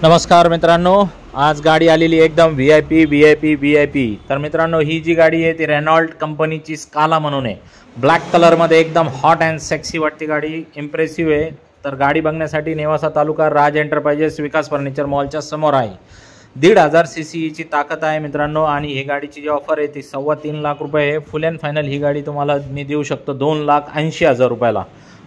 नमस्कार मित्रांनो, आज गाडी आलेली एकदम VIP। तर मित्रांनो, ही जी गाडी आहे ती रेनॉल्ट कंपनीची स्काला म्हणून आहे। ब्लॅक कलरमध्ये एकदम हॉट अँड सेक्सी वाटते गाडी, इम्प्रेसिव्ह आहे। तर गाडी बघण्यासाठी नेवासा तालुका राज एंटरप्राइजेस विकास फर्निचर मॉलच्या समोर आहे। 1,500 cc ची ताकद आहे मित्रांनो। आणि ही गाडीची जी ऑफर आहे ती 3.25 लाख रुपये आहे। फुल अँड फायनल ही गाडी तुम्हाला मी देऊ शकतो 2,80,000 रुपयाला।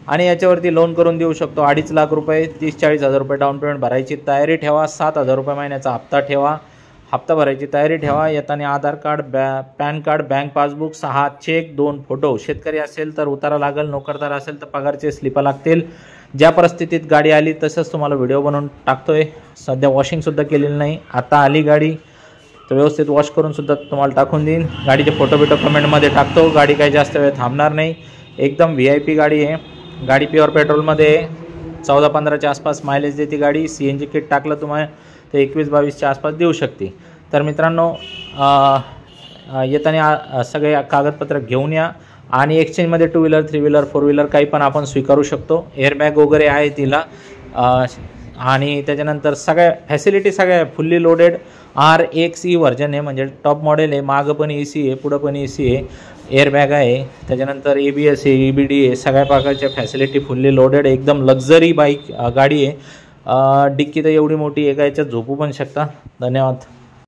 आणि याच्यावरती लोन करून देऊ शकतो 2.5 लाख रुपये। 30-40 हजार रुपये डाऊन पेमेंट भरायची तयारी ठेवा। 7,000 रुपये महिन्याचा हप्ता ठेवा। हप्ता भरायची तयारी ठेवा। येताना Aadhaar card, PAN card, bank passbook, 6 cheque, 2 photo. शेतकरी असेल तर उतारा लागेल, नोकरदार असेल तर पगारचे स्लिपा लागतील। ज्या परिस्थितीत गाडी आली तसंच तुम्हाला व्हिडिओ बनवून टाकतोय। सध्या वॉशिंगसुद्धा केलेली नाही, आता आली गाडी तर व्यवस्थित वॉश करून सुद्धा तुम्हाला टाकून देईन। गाडीचे फोटो कमेंटमध्ये टाकतो। गाडी काही जास्त वेळ थांबणार नाही, एकदम VIP गाडी आहे। गाडी प्युअर पेट्रोलमध्ये 14-15च्या आसपास मायलेज देते गाडी। CNG किट टाकलं तुम्हाला तर 21-22च्या आसपास देऊ शकते। तर मित्रांनो, येताना सगळे कागदपत्र घेऊन या। आणि एक्सचेंजमध्ये 2 व्हीलर, 3 व्हीलर, 4 व्हीलर काही पण आपण स्वीकारू शकतो। एअरबॅग वगैरे आहे तिला। आणि त्याच्यानंतर सगळ्या फॅसिलिटी सगळ्या फुल्ली लोडेड RXE व्हर्जन आहे, म्हणजे टॉप मॉडेल आहे। मागं पण AC आहे, पुढं पण AC आहे, एअरबॅग आहे, त्याच्यानंतर ABS आहे, EBD आहे, सगळ्या प्रकारच्या फॅसिलिटी फुल्ली लोडेड, एकदम लक्झरी बाईक गाडी आहे। डिक्की तर एवढी मोठी आहे का, याच्यात झोपू पण शकता। धन्यवाद।